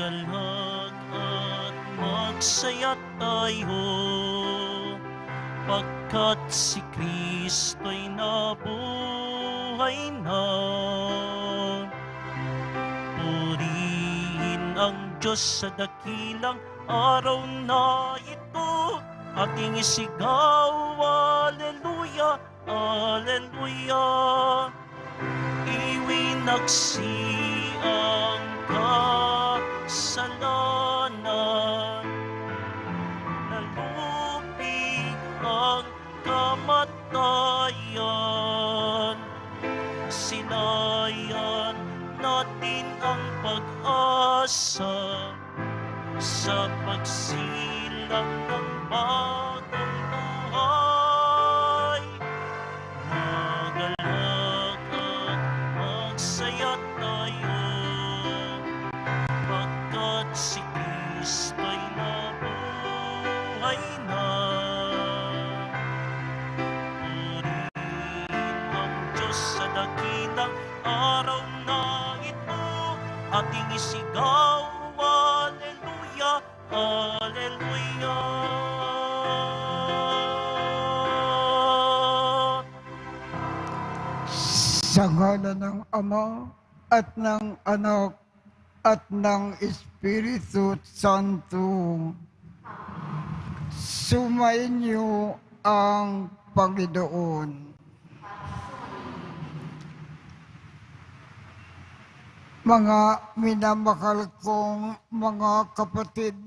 Magalak at magsaya tayo, pagkat si Kristo'y nabuhay na. Purihin ang Diyos sa dakilang araw na ito, ating isigaw, Alleluia, Alleluia. Iwinaksi ang kasalanan, nalupig ang kamatayan, sinayan natin ang pag-asa sa pagsilang ng bagong buhay. Magalak at magsaya tayo, pagkat si Kristo'y nabuhay na. Purihin ang Diyos sa dakilang araw na ito, ating isigaw, Alleluia, Alleluia. Sa ngalan ng Ama at ng Anak at ng Espiritu Santo, sumainyo ang Panginoon. Mga minamahal kong mga kapatid,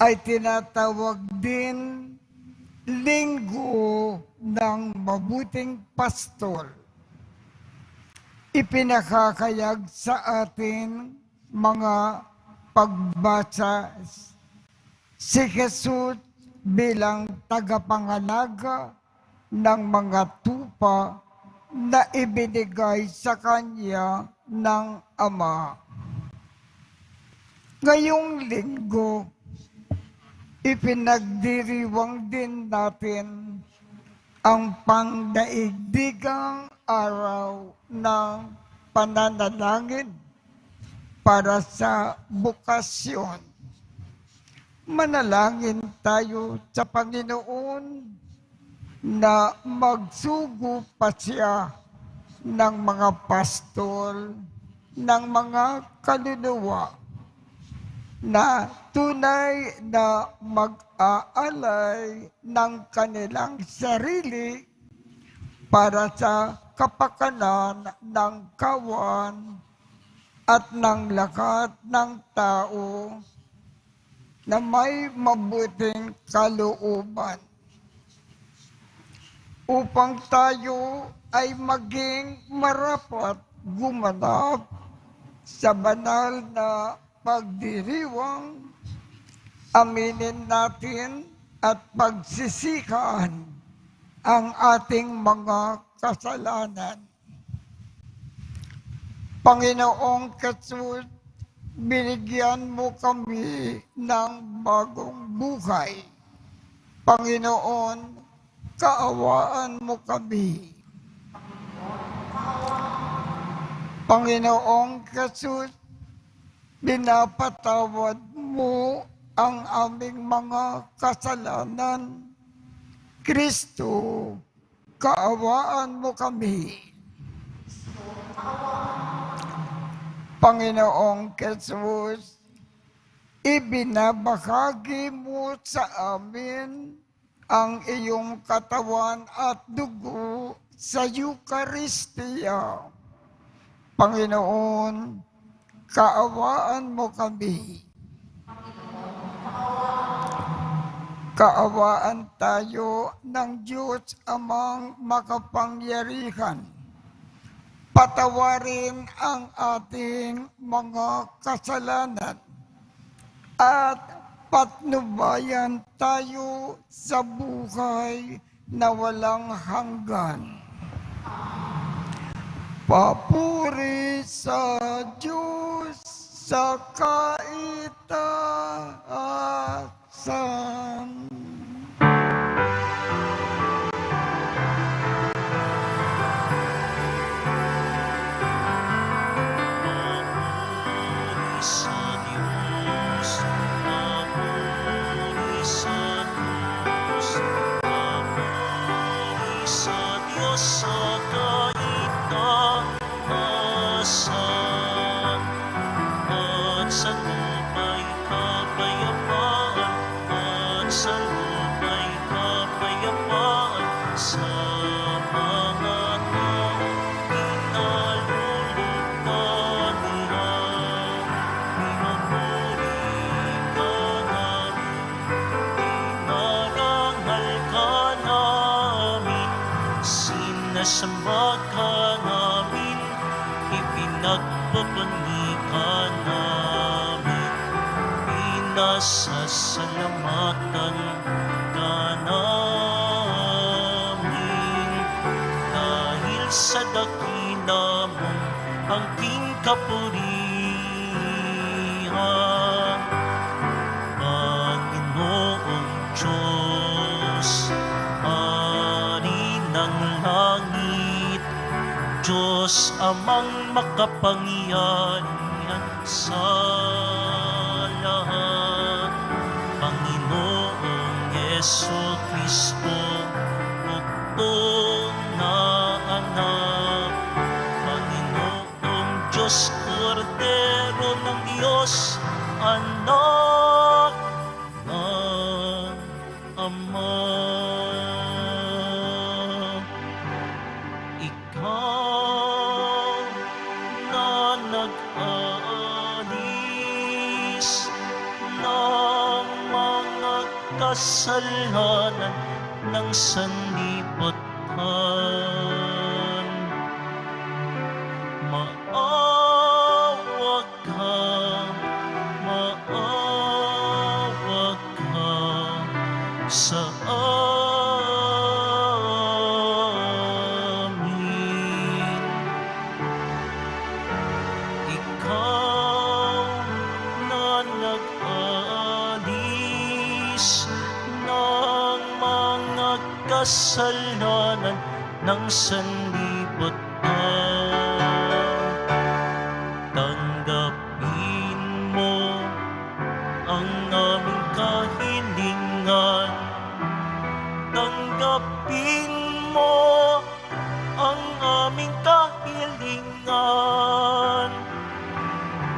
ay tinatawag din Linggo ng Mabuting Pastor. Ipinakakayag sa atin mga pagbasa si Jesus bilang tagapangalaga ng mga tupa na ibinigay sa Kanya ng Ama. Ngayong linggo, ipinagdiriwang din natin ang pangdaigdigang araw ng pananalangin para sa bukasyon. Manalangin tayo sa Panginoon na magsugo pa siya ng mga pastol, ng mga kaluluwa na tunay na mag-aalay ng kanilang sarili para sa kapakanan ng kawan at ng lahat ng tao na may mabuting kalooban, upang tayo ay maging marapat gumanap sa banal na pagdiriwang, aminin natin at pagsisihan ang ating mga kasalanan. Panginoong Jesus, binigyan mo kami ng bagong buhay. Panginoon, kaawaan mo kami. Panginoong Jesus, pinapatawad mo ang aming mga kasalanan. Kristo, kaawaan mo kami. Panginoong Jesus, ibinabahagi mo sa amin ang iyong katawan at dugo sa Eucharistia. Panginoon, kaawaan mo kami. Kaawaan tayo ng Diyos Amang makapangyarihan. Patawarin ang ating mga kasalanan at patnubayan tayo sa buhay na walang hanggan. Papuri sa Diyos sa kaitaasan. pagpapanikan namin, pinasasalamatan ka namin. Dahil sa dakila mong angking kapurihan, Panginoong Diyos, Hari ng langit, Diyos amang makapangyarihan sa lahat, Panginoong Yesu Kristo, bugtong na anak, Panginoong Diyos, Kordero ng Diyos, anak ng Ama. Ikaw na nag-aalis ng mga kasalanan ng sanlibutan, maawa ka, maawa ka sa amin. Ikaw na nag-aalis ng mga kasalanan ng sanlibutan, tanggapin mo ang aming kahilingan, tanggapin mo ang aming kahilingan.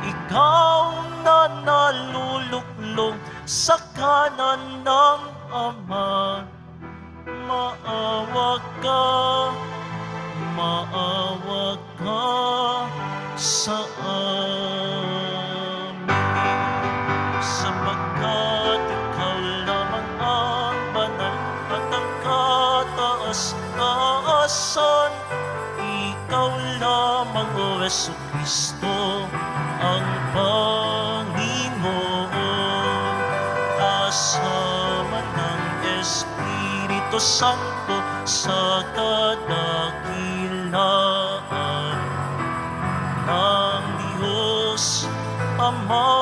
Ikaw na naluluklong sa kanan ng Ama, maawa ka sa amin, sapagkat ikaw lamang ang banal at ang kataas-taasan. Ikaw lamang, O Yesu Kristo, ang Panginoon, kasama ng Espiritu Santo sa kadakilaan ng Diyos Ama.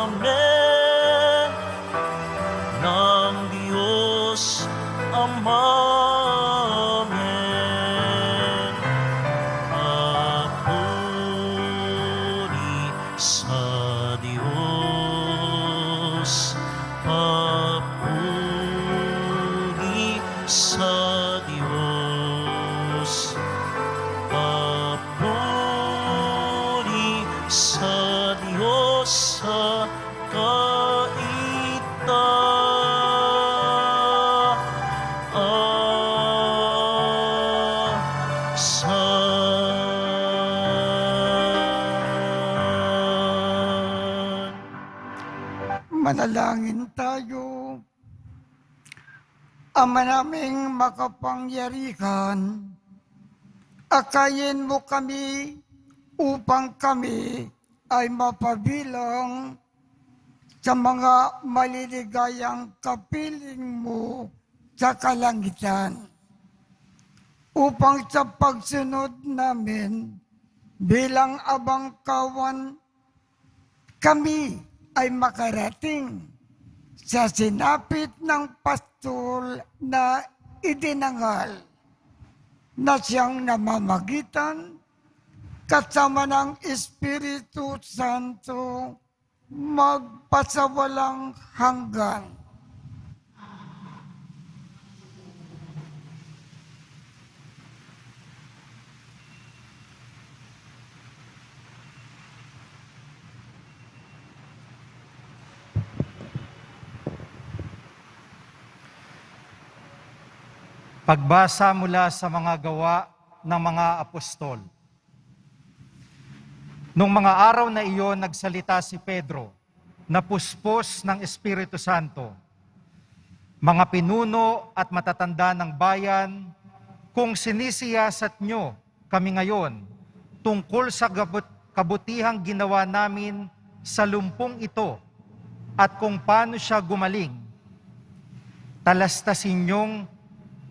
Amen. Ng Diyos Ama. Amen. Papuri sa Diyos, papuri sa Diyos, papuri sa Diyos sa kaitaasan. Manalangin tayo. Ama naming makapangyarihan, akayin mo kami upang kami ay mapabilang sa mga maliligayang kapiling mo sa kalangitan, upang sa pagsunod namin bilang abangkawan kami ay makarating sa sinapit ng pastol na idinangal na siyang namamagitan kasama ng Espiritu Santo magpasawalang hanggan. Pagbasa mula sa mga gawa ng mga apostol. Nung mga araw na iyon, nagsalita si Pedro, na puspos ng Espiritu Santo. Mga pinuno at matatanda ng bayan, kung sinisiyasat nyo kami ngayon tungkol sa kabutihang ginawa namin sa lumpong ito at kung paano siya gumaling. Talastasin niyong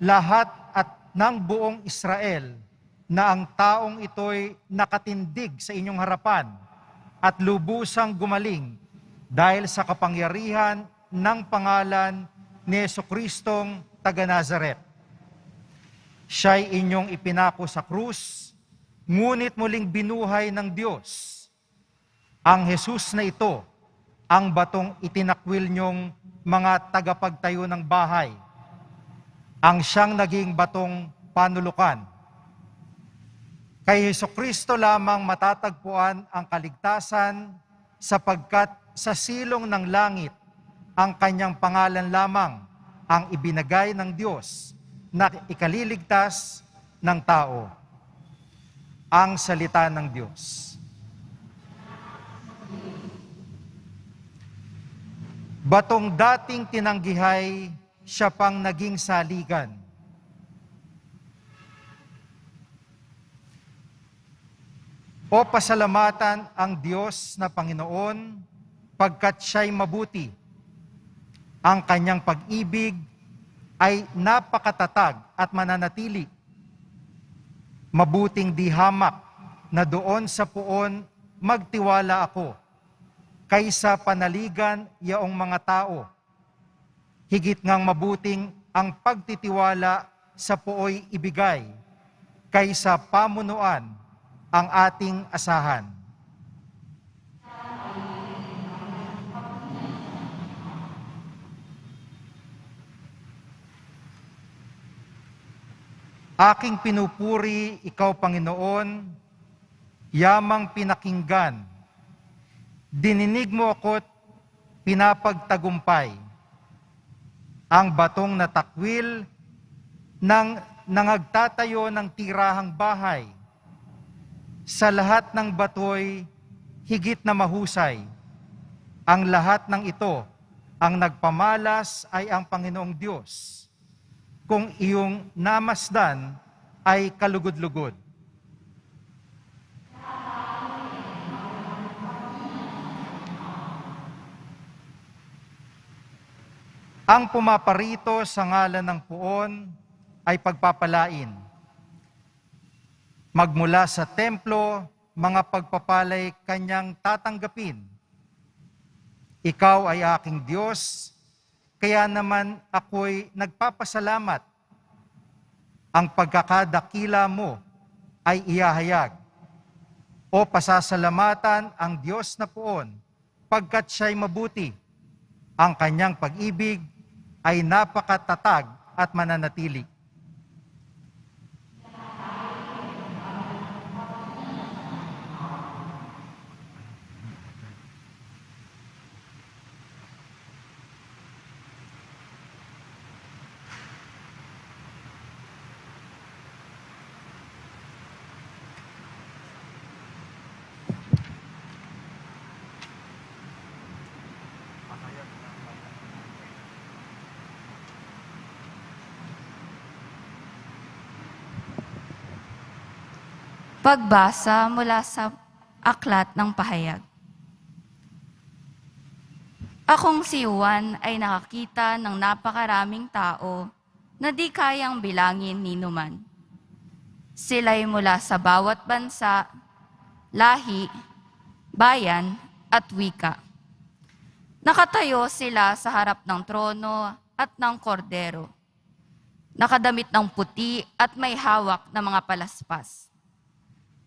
lahat at ng buong Israel na ang taong ito'y nakatindig sa inyong harapan at lubusang gumaling dahil sa kapangyarihan ng pangalan ni Jesucristong taga Nazaret. Siya'y inyong ipinako sa krus, ngunit muling binuhay ng Diyos. Ang Jesus na ito, ang batong itinakwil niyong mga tagapagtayo ng bahay, ang siyang naging batong panulukan. Kay Jesucristo lamang matatagpuan ang kaligtasan sapagkat sa silong ng langit, ang kanyang pangalan lamang ang ibinagay ng Diyos na ikaliligtas ng tao. Ang salita ng Diyos. Batong dating tinanggihay, siya pang naging saligan. O pasalamatan ang Diyos na Panginoon, pagkat siya'y mabuti. Ang kanyang pag-ibig ay napakatatag at mananatili. Mabuting di hamak na doon sa puon magtiwala ako, kaysa panaligan yaong mga tao. Higit ngang mabuting ang pagtitiwala sa puoy ibigay, kaysa pamunuan ang ating asahan. Aking pinupuri, ikaw Panginoon, yamang pinakinggan. Dininig mo ako't pinapagtagumpay. Ang batong natakwil ng nangagtatayo ng tirahang bahay. Sa lahat ng batoy, higit na mahusay. Ang lahat ng ito, ang nagpamalas ay ang Panginoong Diyos. Kung iyong namasdan ay kalugod-lugod. Ang pumaparito sa ngalan ng puon ay pagpapalain. Magmula sa templo, mga pagpapalay kanyang tatanggapin. Ikaw ay aking Diyos, kaya naman ako'y nagpapasalamat. Ang pagkakadakila mo ay iyahayag. O pasasalamatan ang Diyos na puon, pagkat siya'y mabuti. Ang kanyang pag-ibig ay napakatatag at mananatili. Pagbasa mula sa Aklat ng Pahayag. Akong si Juan ay nakakita ng napakaraming tao na di kayang bilangin ni numan. Sila'y mula sa bawat bansa, lahi, bayan at wika. Nakatayo sila sa harap ng trono at ng kordero. Nakadamit ng puti at may hawak na mga palaspas.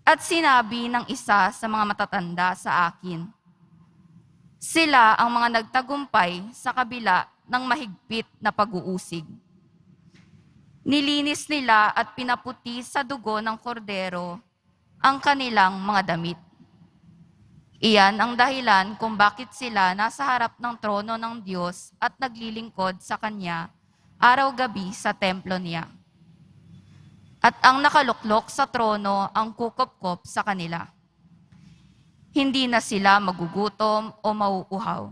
At sinabi ng isa sa mga matatanda sa akin, sila ang mga nagtagumpay sa kabila ng mahigpit na pag-uusig. Nilinis nila at pinaputi sa dugo ng kordero ang kanilang mga damit. Iyan ang dahilan kung bakit sila nasa harap ng trono ng Diyos at naglilingkod sa Kanya araw-gabi sa templo niya. At ang nakaluklok sa trono ang kukop-kop sa kanila. Hindi na sila magugutom o mauuhaw.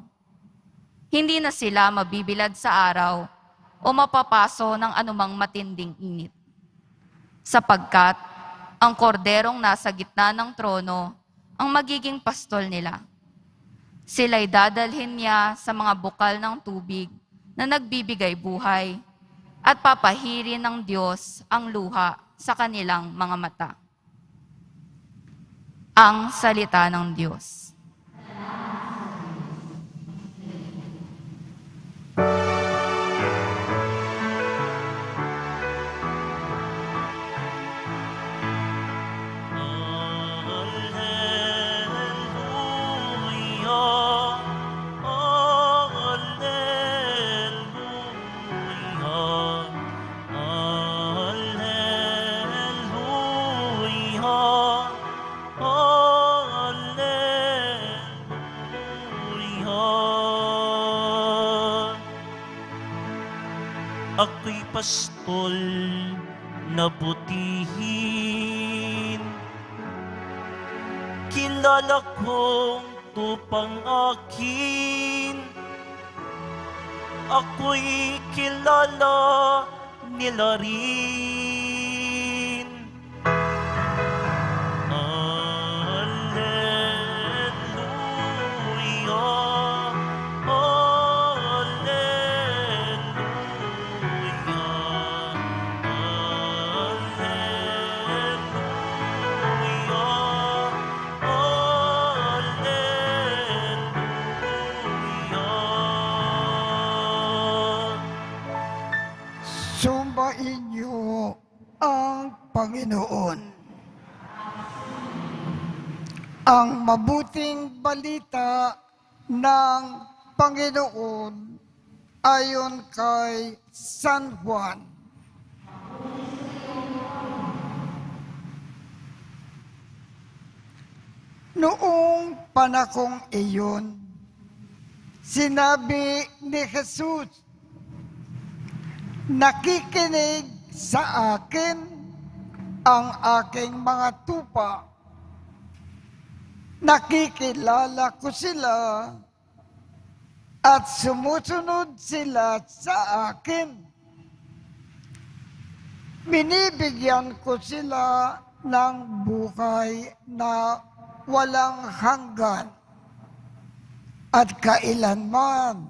Hindi na sila mabibilad sa araw o mapapaso ng anumang matinding init. Sapagkat ang korderong nasa gitna ng trono ang magiging pastol nila. Sila'y dadalhin niya sa mga bukal ng tubig na nagbibigay buhay at papahirin ng Diyos ang luha sa kanilang mga mata. Ang salita ng Diyos. Ako'y pastol na butihin, kilala kong tupang akin. Ako'y kilala nila rin. Alleluia. Sumbain niyo ang Panginoon. Ang mabuting balita ng Panginoon ayon kay San Juan. Noong panahong iyon, sinabi ni Jesus, nakikinig sa akin ang aking mga tupa. Nakikilala ko sila at sumusunod sila sa akin. Binibigyan ko sila ng buhay na walang hanggan at kailanman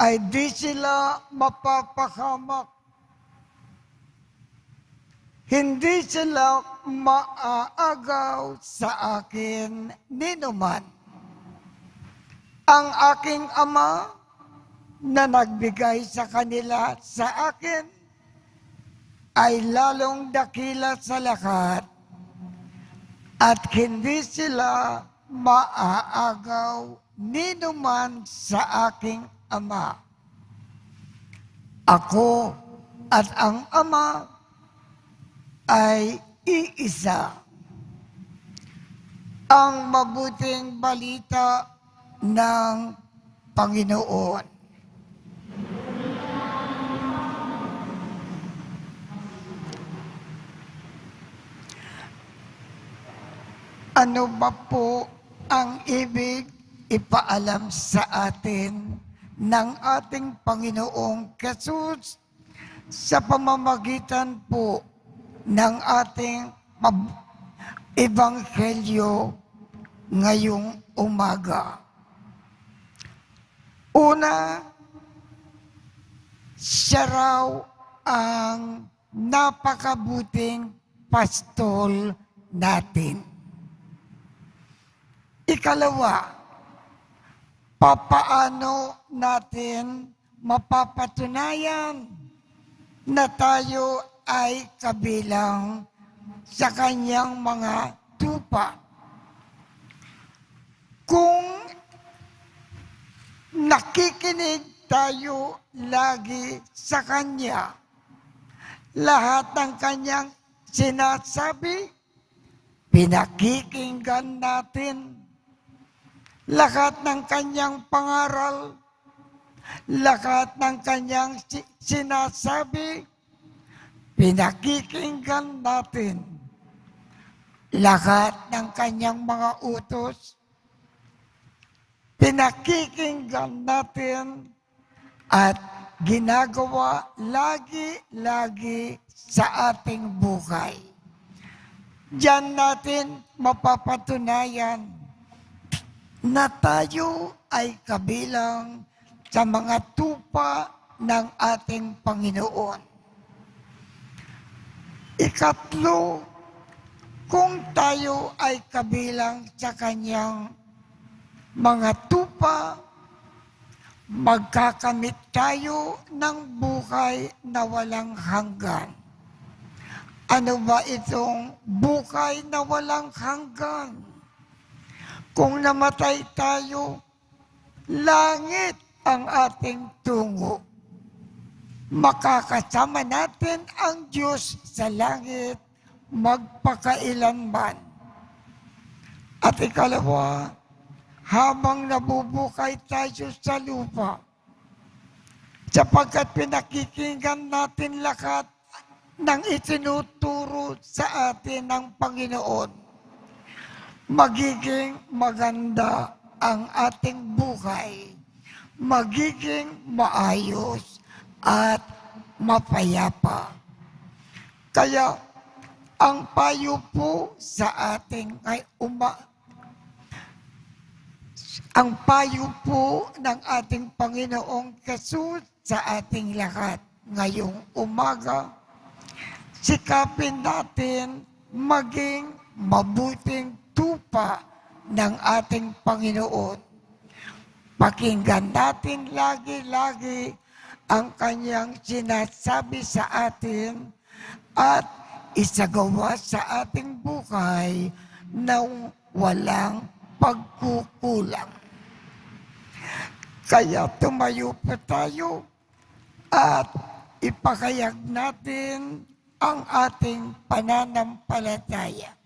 ay di sila mapapahamak. Hindi sila maaagaw sa akin ninuman. Ang aking Ama na nagbigay sa kanila sa akin ay lalong dakila sa lahat at hindi sila maaagaw ninuman sa aking Ama. Ako at ang Ama ay iisa. Ang mabuting balita ng Panginoon. Ano ba po ang ibig ipaalam sa atin ng ating Panginoong Jesus sa pamamagitan po ng ating ebanghelyo ngayong umaga? Una, siya raw ang napakabuting pastol natin. Ikalawa, papaano natin mapapatunayan na tayo ay kabilang sa kanyang mga tupa? Kung nakikinig tayo lagi sa kanya, lahat ng kanyang sinasabi, pinakikinggan natin. Lahat ng kanyang pangaral, lahat ng kanyang sinasabi, pinakikinggan natin. Lahat ng kanyang mga utos, pinakikinggan natin at ginagawa lagi-lagi sa ating buhay. Diyan natin mapapatunayan na tayo ay kabilang sa mga tupa ng ating Panginoon. Ikatlo, kung tayo ay kabilang sa kanyang mga tupa, magkakamit tayo ng buhay na walang hanggan. Ano ba itong buhay na walang hanggan? Kung namatay tayo, langit ang ating tungo. Makakasama natin ang Diyos sa langit magpakailanman. At ikalawa, habang nabubuhay tayo sa lupa, sapagkat pinakikinggan natin lahat ng itinuturo sa atin ng Panginoon, magiging maganda ang ating buhay, magiging maayos at mapayapa. Kaya ang payo po sa ating ang payo po ng ating Panginoong Jesus sa ating lahat ngayong umaga, sikapin natin maging mabuting tupa ng ating Panginoon. Pakinggan natin lagi-lagi ang kanyang sinasabi sa atin at isagawa sa ating buhay ng walang pagkukulang. Kaya tumayo po tayo at ipakayag natin ang ating pananampalataya.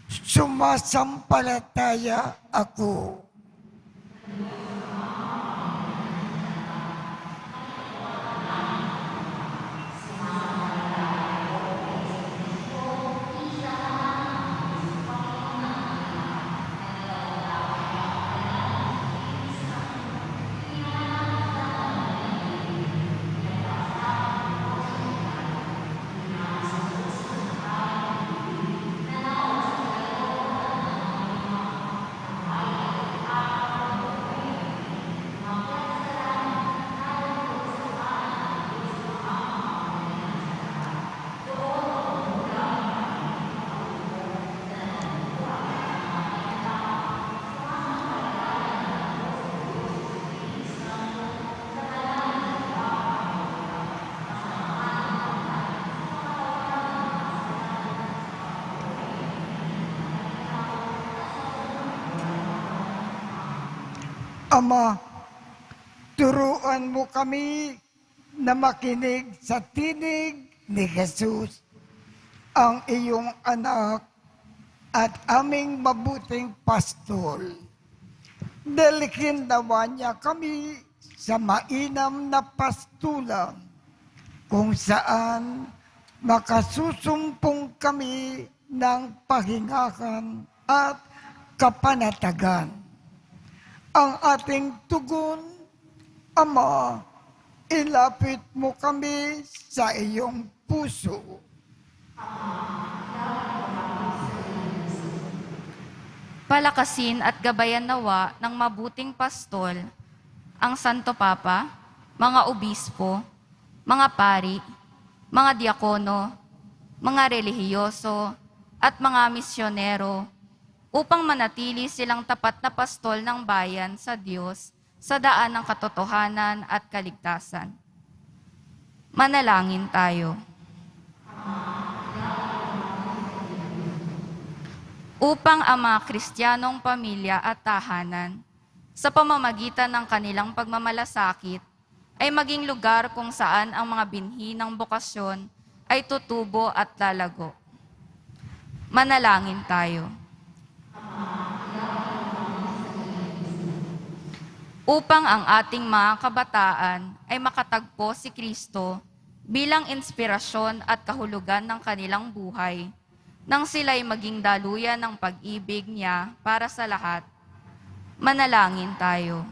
Sumasampalataya ako. Ama, turuan mo kami na makinig sa tinig ni Jesus, ang iyong anak at aming mabuting pastol. Dalhin nawa niya kami sa mainam na pastulan, kung saan makasusumpong kami ng pahingahan at kapanatagan. Ang ating tugon, Ama, ilapit mo kami sa iyong puso. Palakasin at gabayan nawa ng mabuting pastol ang Santo Papa, mga obispo, mga pari, mga diakono, mga relihiyoso, at mga misyonero, upang manatili silang tapat na pastol ng bayan sa Diyos sa daan ng katotohanan at kaligtasan. Manalangin tayo. Upang ang mga Kristiyanong pamilya at tahanan, sa pamamagitan ng kanilang pagmamalasakit, ay maging lugar kung saan ang mga binhi ng bokasyon ay tutubo at lalago. Manalangin tayo. Upang ang ating mga kabataan ay makatagpo si Kristo bilang inspirasyon at kahulugan ng kanilang buhay, nang sila'y maging daluyan ng pag-ibig niya para sa lahat. Manalangin tayo.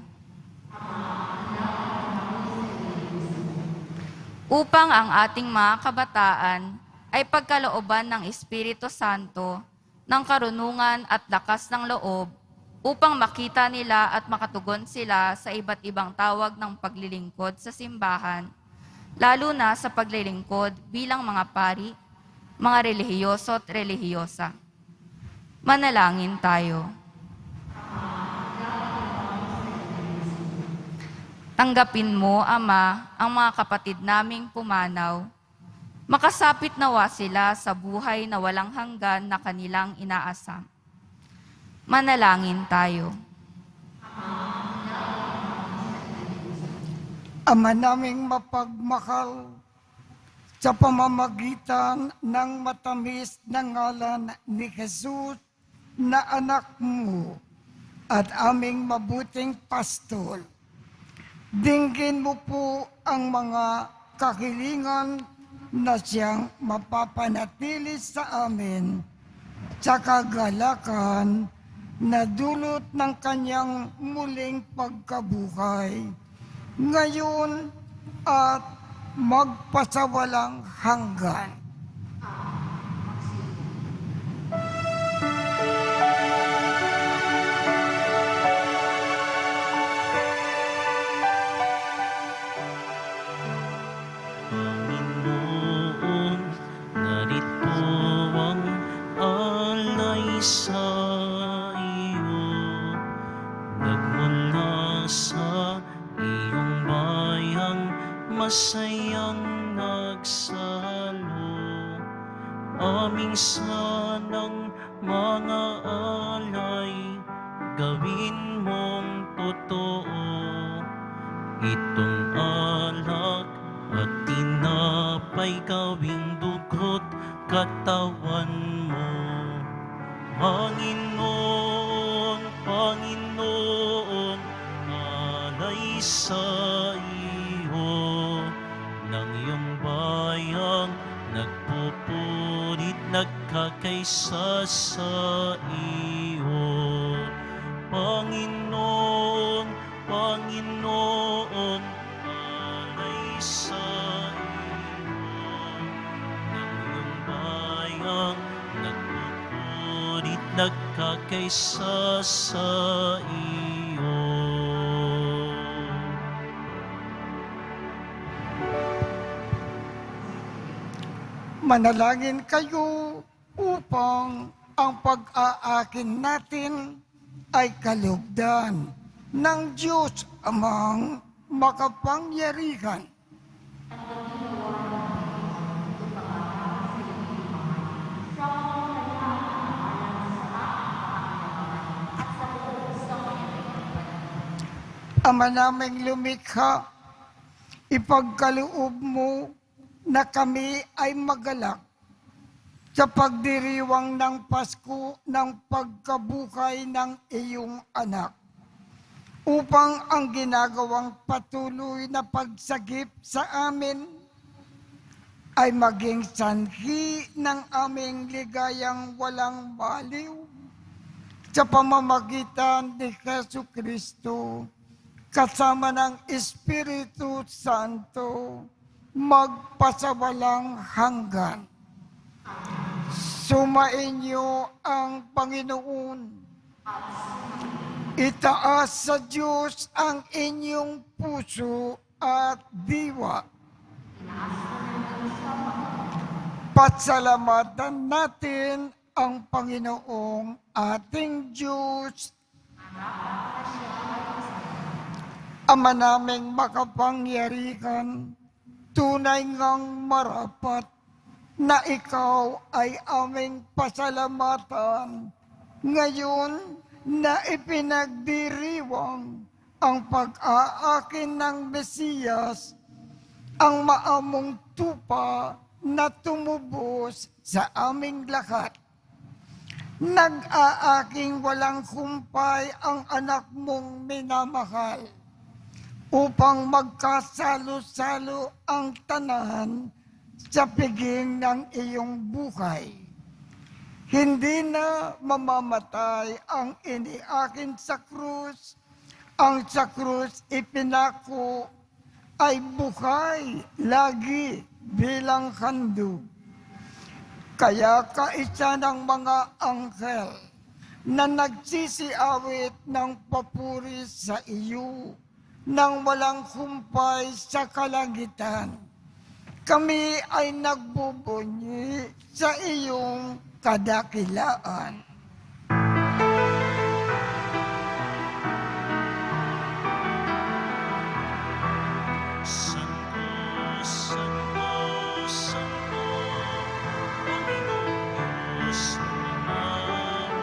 Upang ang ating mga kabataan ay pagkalooban ng Espiritu Santo ng karunungan at lakas ng loob upang makita nila at makatugon sila sa iba't ibang tawag ng paglilingkod sa simbahan, lalo na sa paglilingkod bilang mga pari, mga relihiyoso at relihiyosa. Manalangin tayo. Tanggapin mo, Ama, ang mga kapatid naming pumanaw. Makasapit nawa sila sa buhay na walang hanggan na kanilang inaasam. Manalangin tayo. Ama naming mapagmahal, sa pamamagitan ng matamis na ngalan ni Jesus na anak mo at aming mabuting pastol, dinggin mo po ang mga kahilingan na siyang mapapanatili sa amin sa kagalakan na dulot ng kanyang muling pagkabuhay, ngayon at magpasawalang hanggan. Panginoon, narito ang alay sa iyo, nagmula sa iyong bayang masayang nagsalo. Aming sanang mga alay, gawin mong totoo. Itong alak at tinapay gawing dugo't katawan mo. Panginoon, Panginoon, alay sa iyo ng iyong bayang nagpupunit, nagkakaisa sa iyo. Panginoon, Panginoon, alay sa iyo ng iyong bayang nagpupunit, nagkakaisa sa iyo. Manalangin kayo upang ang pag-aakin natin ay kalugdan ng Diyos Amang makapangyarihan. Ama naming lumikha, ipagkaloob mo na kami ay magalak sa pagdiriwang ng Pasko ng pagkabuhay ng iyong anak, upang ang ginagawang patuloy na pagsagip sa amin ay maging sanhi ng aming ligayang walang baliw sa pamamagitan ni Jesucristo kasama ng Espiritu Santo magpasawalang hanggan. Sumainyo ang Panginoon. Itaas sa Diyos ang inyong puso at diwa. Pasalamatan natin ang Panginoong ating Diyos. Ama naming makapangyarihan, tunay ngang marapat na ikaw ay aming pasalamatan ngayon na ipinagdiriwang ang pag-aakin ng Mesiyas, ang maamong tupa na tumubos sa aming lahat. Nag-aaking walang humpay ang anak mong minamahal upang magkasalo-salo ang tanan sa piging ng iyong buhay. Hindi na mamamatay ang iniakin sa krus. Ang sa krus ipinako ay buhay lagi bilang handog. Kaya kaisa ng mga anghel na nagsisiawit ng papuri sa iyo nang walang humpay sa kalangitan, kami ay nagbubunyi sa iyong kadakilaan. Santo, Santo, Santo, Panginoong Diyos ng langit,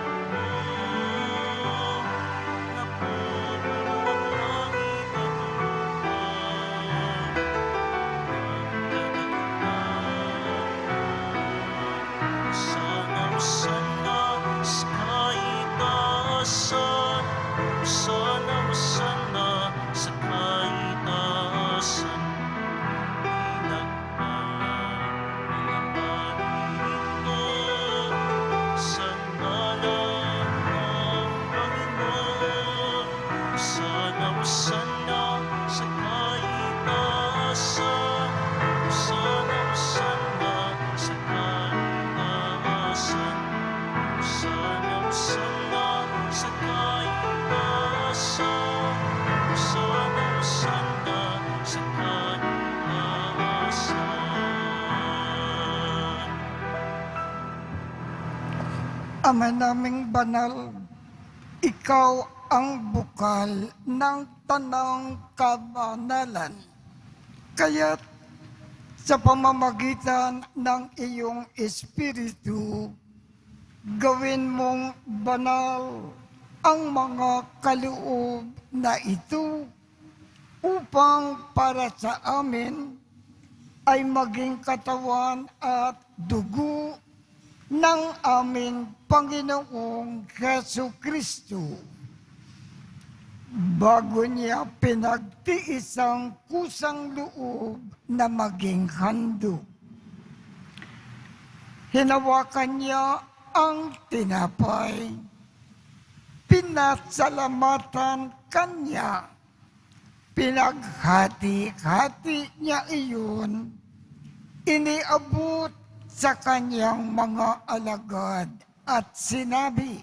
napupuno ang langit at lupa ng kadakilaan. Sana sa kaitaasan, sana sa kaitaasan, pinagpala mga paningin sa ngalan ng Panginoon. Sana sa kaitaasan, sana sa kaitaasan, sana sa kaitaasan, sana sa kaitaasan. Ama naming banal, ikaw ang bukal ng tanang kabanalan. Kaya't sa pamamagitan ng iyong Espiritu, gawin mong banal ang mga kaloob na ito upang para sa amin ay maging katawan at dugo ng aming Panginoong Jesucristo. Bago niya pinagtiis ang kusang loob na maging handog, hinawakan niya ang tinapay, pinasalamatan kanya, pinaghati-hati niya iyon, iniabot sa kanyang mga alagad at sinabi,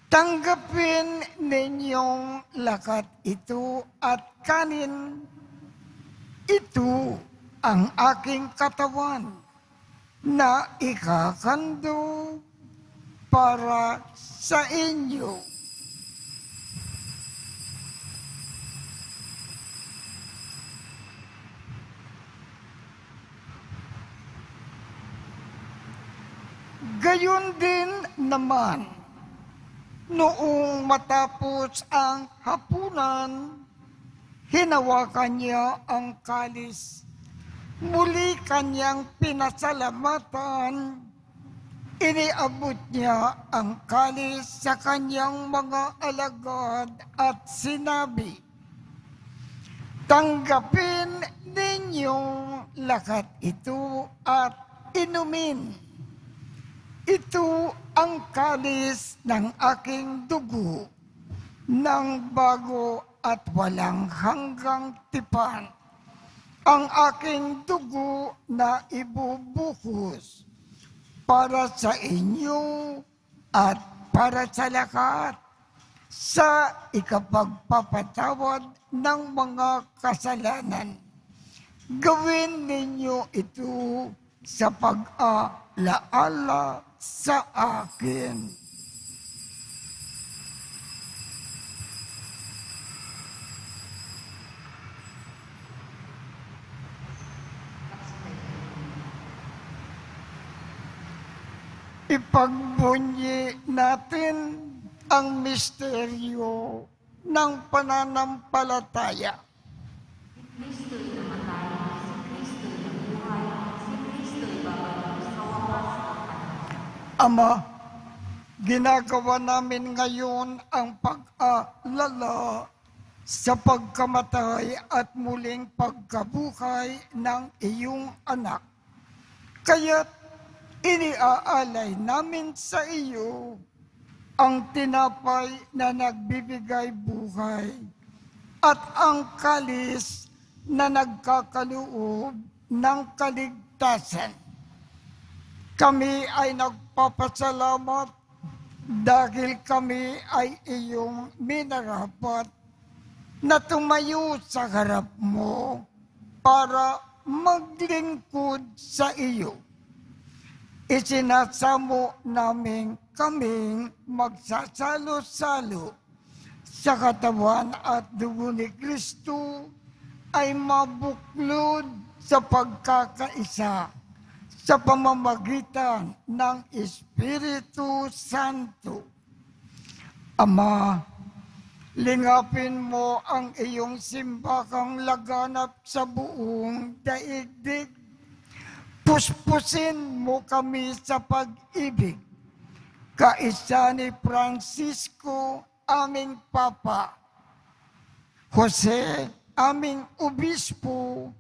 tanggapin ninyong lakat ito at kanin. Ito ang aking katawan na ikakando para sa inyo. Gayon din naman, noong matapos ang hapunan, hinawakan niya ang kalis, muli kanyang pinasalamatan, iniabot niya ang kalis sa kanyang mga alagad at sinabi, tanggapin ninyong lakat ito at inumin. Ito ang kalis ng aking dugo, ng bago at walang hanggang tipan. Ang aking dugo na ibubuhos para sa inyo at para sa lahat, sa ikapagpapatawad ng mga kasalanan. Gawin ninyo ito sa pag-alaala sa akin. Ipagbunyi natin ang misteryo ng pananampalataya. Ama, ginagawa namin ngayon ang pag-aalala sa pagkamatay at muling pagkabuhay ng iyong anak. Kaya't iniaalay namin sa iyo ang tinapay na nagbibigay buhay at ang kalis na nagkakaloob ng kaligtasan kaligtasan. Kami ay nagpapasalamat dahil kami ay iyong minarapat na tumayo sa harap mo para maglingkod sa iyo. Isinasamo namin kaming magsasalo-salo sa katawan at dugo ni Kristo ay mabuklod sa pagkakaisa sa pamamagitan ng Espiritu Santo. Ama, lingapin mo ang iyong simbakang laganap sa buong daigdig. Puspusin mo kami sa pag-ibig. Kaisa ni Francisco, aming Papa, Jose, aming Obispo,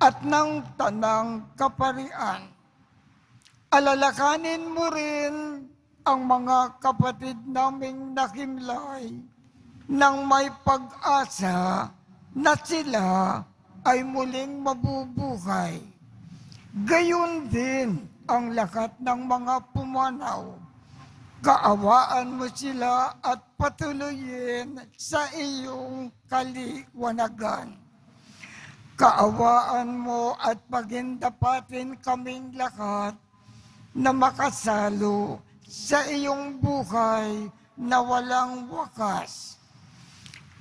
at ng Tanang Kaparian. Alalakanin mo rin ang mga kapatid naming nakimlay nang may pag-asa na sila ay muling mabubuhay. Gayon din ang lahat ng mga pumanaw. Kaawaan mo sila at patuloyin sa iyong kaliwanagan. Kaawaan mo at pagindapatin kaming lahat na makasalo sa iyong buhay na walang wakas.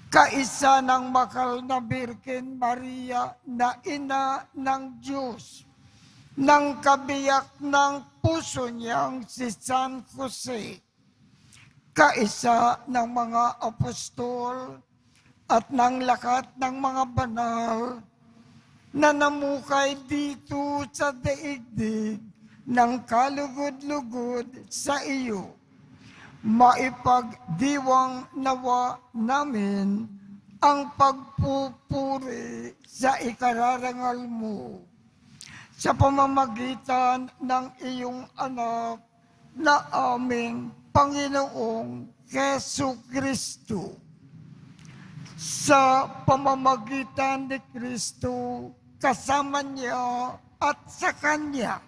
Kaisa ng makal na Birhen Maria na ina ng Diyos, ng kabiyak ng puso niyang si San Jose, kaisa ng mga apostol at ng lahat ng mga banal na namukay dito sa daigdig ng kalugod-lugod sa iyo. Maipagdiwang nawa namin ang pagpupuri sa ikararangal mo sa pamamagitan ng iyong anak na aming Panginoong Hesu Kristo. Sa pamamagitan ni Kristo, kasama niya at sa Kanya,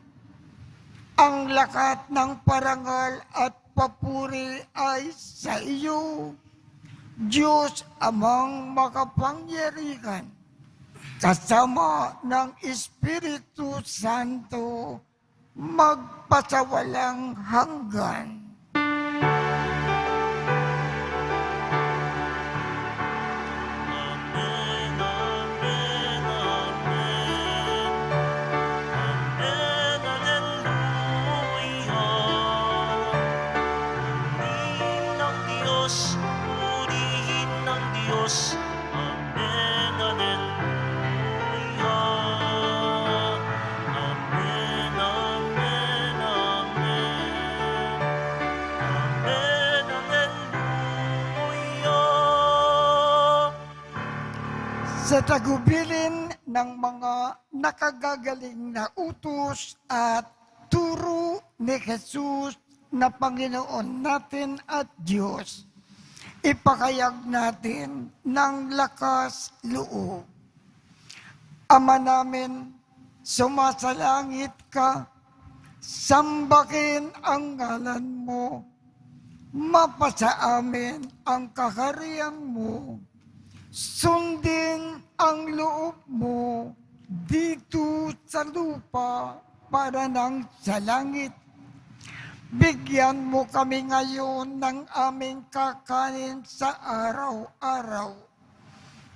ang lahat ng parangal at papuri ay sa iyo, Diyos Amang makapangyarihan, kasama ng Espiritu Santo, magpasawalang hanggan. Amen, amen, amen. Amen, alleluia. Purihin ng Diyos, purihin ng Diyos. Amen, alleluia. Amen, amen, amen. Amen, alleluia. Sa tagubilin ng mga nakagagaling na utos at turo ni Jesus na Panginoon natin at Diyos, ipakayag natin ng lakas loob. Ama namin, sumasalangit ka, sambahin ang ngalan mo, mapasa amin ang kaharian mo, sundin ang loob mo dito sa lupa para nang sa langit. Bigyan mo kami ngayon ng aming kakanin sa araw-araw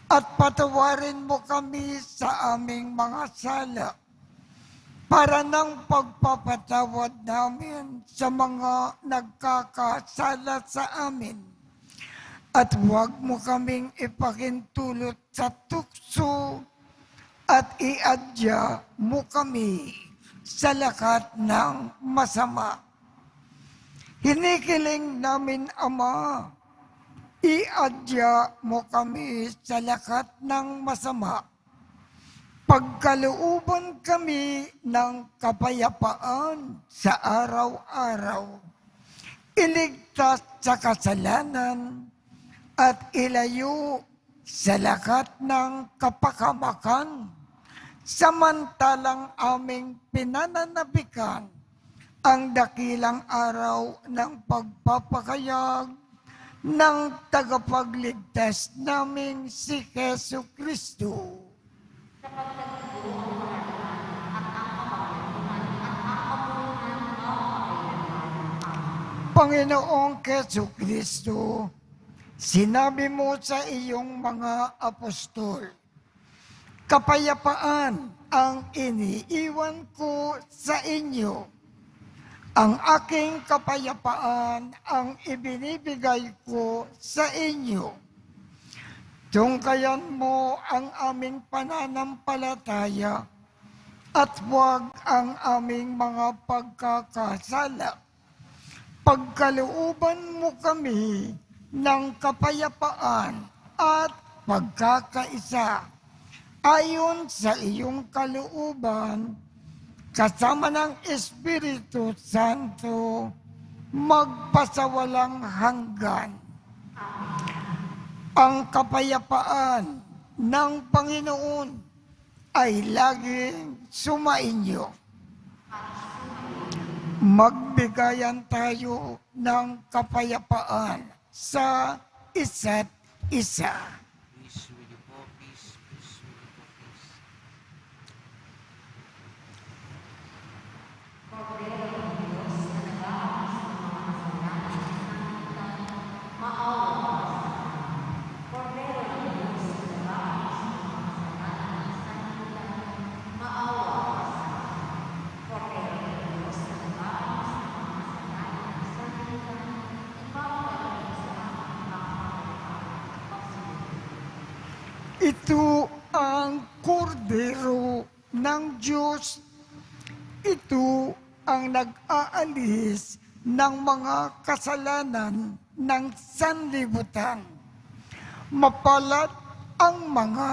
at patawarin mo kami sa aming mga sala para nang pagpapatawad namin sa mga nagkakasala sa amin. At huwag mo kaming ipakintulot sa tukso at iadya mo kami sa lahat ng masama. Hinikiling namin, Ama, iadya mo kami sa lahat ng masama. Pagkalooban kami ng kapayapaan sa araw-araw. Iligtas sa kasalanan at ilayo sa lahat ng kapakamakan samantalang aming pinananabikan ang dakilang araw ng pagpapakayag ng tagapagligtas naming si Jesu Kristo. Panginoong Jesu Kristo, sinabi mo sa iyong mga apostol, kapayapaan ang iniiwan ko sa inyo. Ang aking kapayapaan ang ibinibigay ko sa inyo. Tungkayan mo ang aming pananampalataya at huwag ang aming mga pagkakasala. Pagkalooban mo kami ng kapayapaan at pagkakaisa ayon sa iyong kalooban, kasama ng Espiritu Santo, magpasawalang hanggan. Ang kapayapaan ng Panginoon ay laging sumainyo. Magbigayan tayo ng kapayapaan sa isa't isa. Peace with you po, peace, peace with you po, peace. Ito ang kordero ng Diyos. Ito ang nag-aalis ng mga kasalanan ng sanlibutan. Mapalad ang mga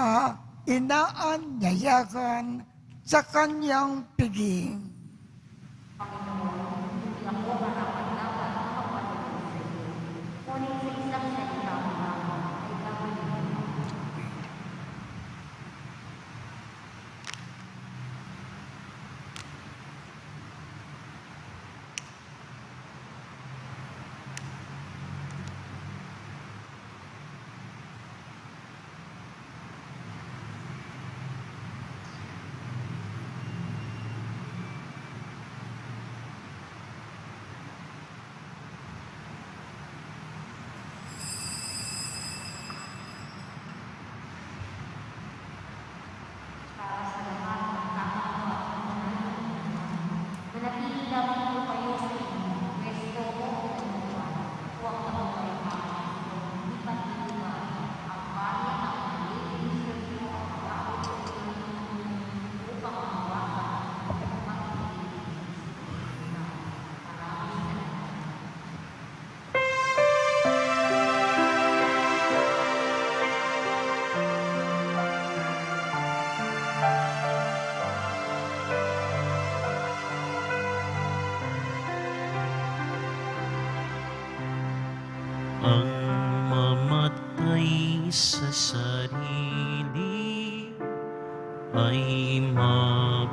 inaanyayahan sa kanyang piging. Ang mamatay sa sarili ay mabubuhay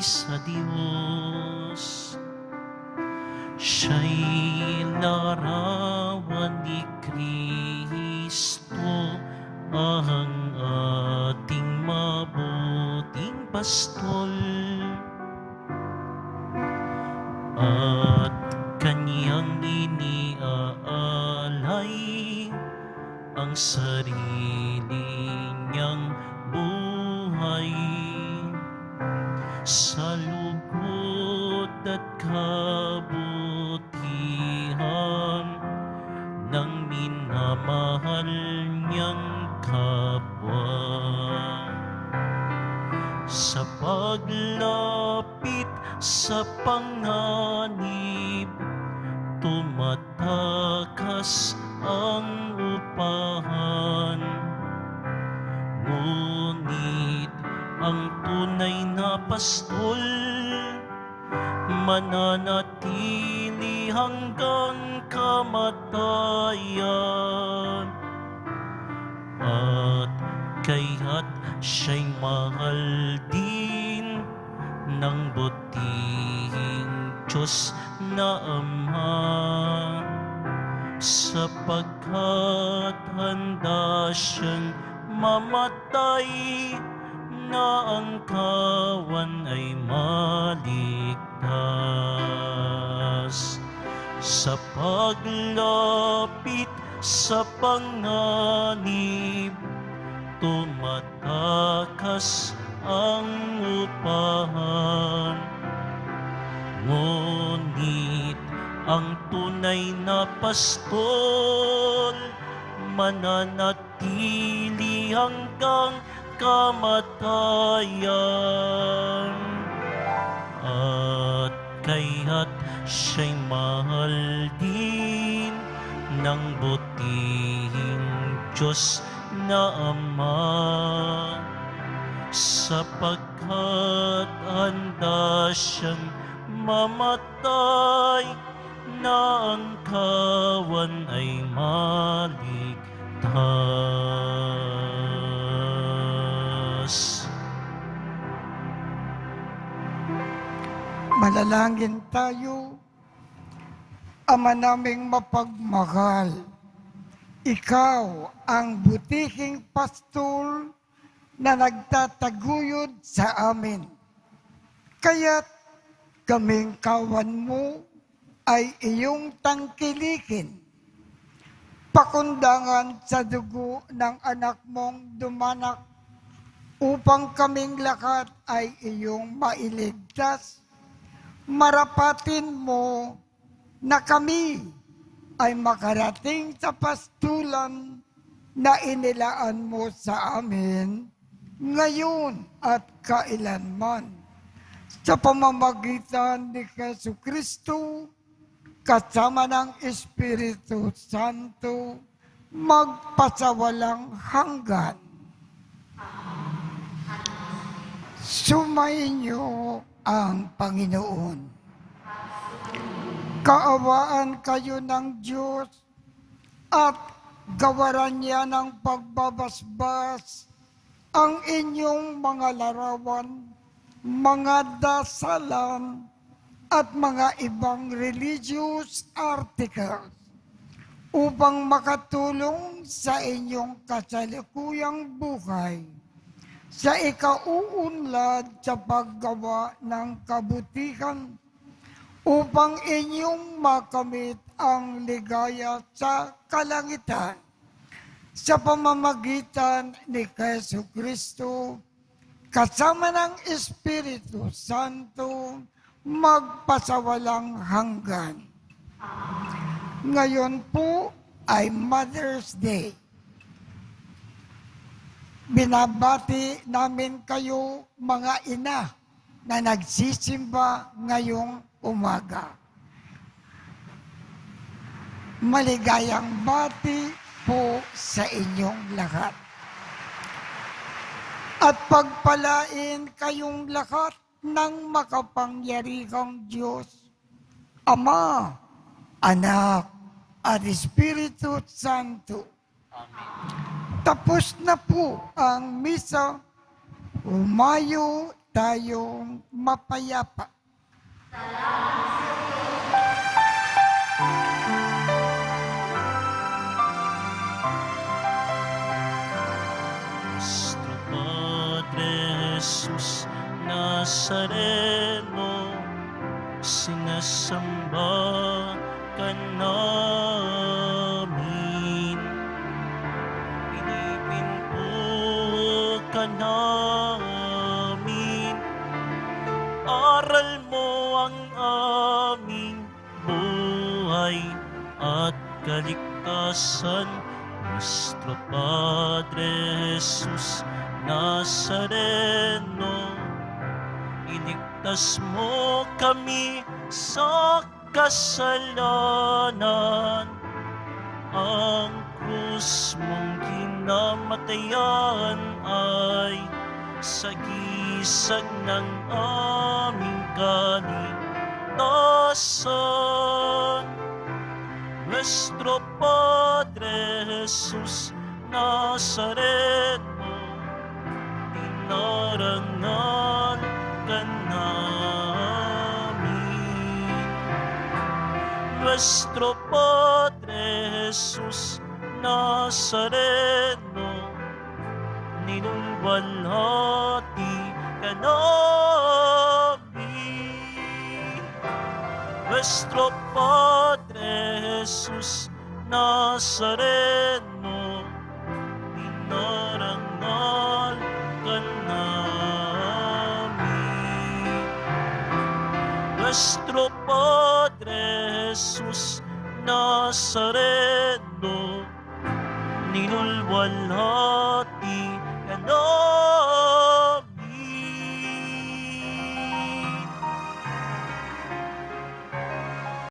sa Diyos. Siya'y larawan ni Kristo, ang ating mabuting pastol. At kanyang iniaalay ang sarili niyang buhay sa lugod at kabutihan ng minamahal niyang kapwa. Sa paglapit sa panganib, tumatakas ang upahan. Ngunit ang tunay na pastol mananatili hanggang kamatayan. At kaya't siya'y mahal din ng butihing Diyos na Ama, sapagkat handa siyang mamatay na ang kawan ay maligtas. Sa paglapit sa panganib, tumatakas ang upahan. Ngunit ang tunay na pastol mananatili hanggang kamatayan. At kaya't siya'y mahal din ng butihing Diyos na Ama, sapagkat handa siyang mamatay na ang kawan ay maligtas. Manalangin tayo. Ama naming mapagmahal, Ikaw ang butihing pastol na nagtataguyod sa amin. Kaya't kaming kawan mo ay iyong tangkilikin. Pakundangan sa dugo ng anak mong dumanak upang kaming lahat ay iyong mailigtas. Marapatin mo na kami ay makarating sa pastulan na inilaan mo sa amin ngayon at kailanman. Sa pamamagitan ni Jesucristo, kasama ng Espiritu Santo, magpasawalang hanggan. Sumainyo ang Panginoon. Kaawaan kayo ng Diyos at gawaran niya ng pagbabasbas ang inyong mga larawan, mga dasalan, at mga ibang religious articles upang makatulong sa inyong kasalukuyang buhay sa ikauunlad sa paggawa ng kabutihan upang inyong makamit ang ligaya sa kalangitan sa pamamagitan ni Jesucristo, kasama ng Espiritu Santo, magpasawalang hanggan. Ngayon po ay Mother's Day. Binabati namin kayo, mga ina, na nagsisimba ngayong umaga. Maligayang bati po sa inyong lahat. At pagpalain kayong lahat ng makapangyarihang Diyos, Ama, Anak, at Espiritu Santo. Tapos na po ang misa. Umayo tayong mapayapa. Nuestro Padre Jesus Nazareno, sinasamba ka namin. Pinipinto ka namin. Aral mo ang aming buhay at kaligtasan. Nuestro Padre Jesus Nazareno, iligtas mo kami sa kasalanan. Ang krus mong kinamatayan ay sagisag ng aming kaligtasan. Nuestro Padre Jesus Nazareno, Nuestro Padre Jesús Nazareno, ninulwalhati ka namin. Nuestro Padre Jesús Nazareno, inarangal ka namin. Nuestro Padre Jesus Nazareno, ninulwalhati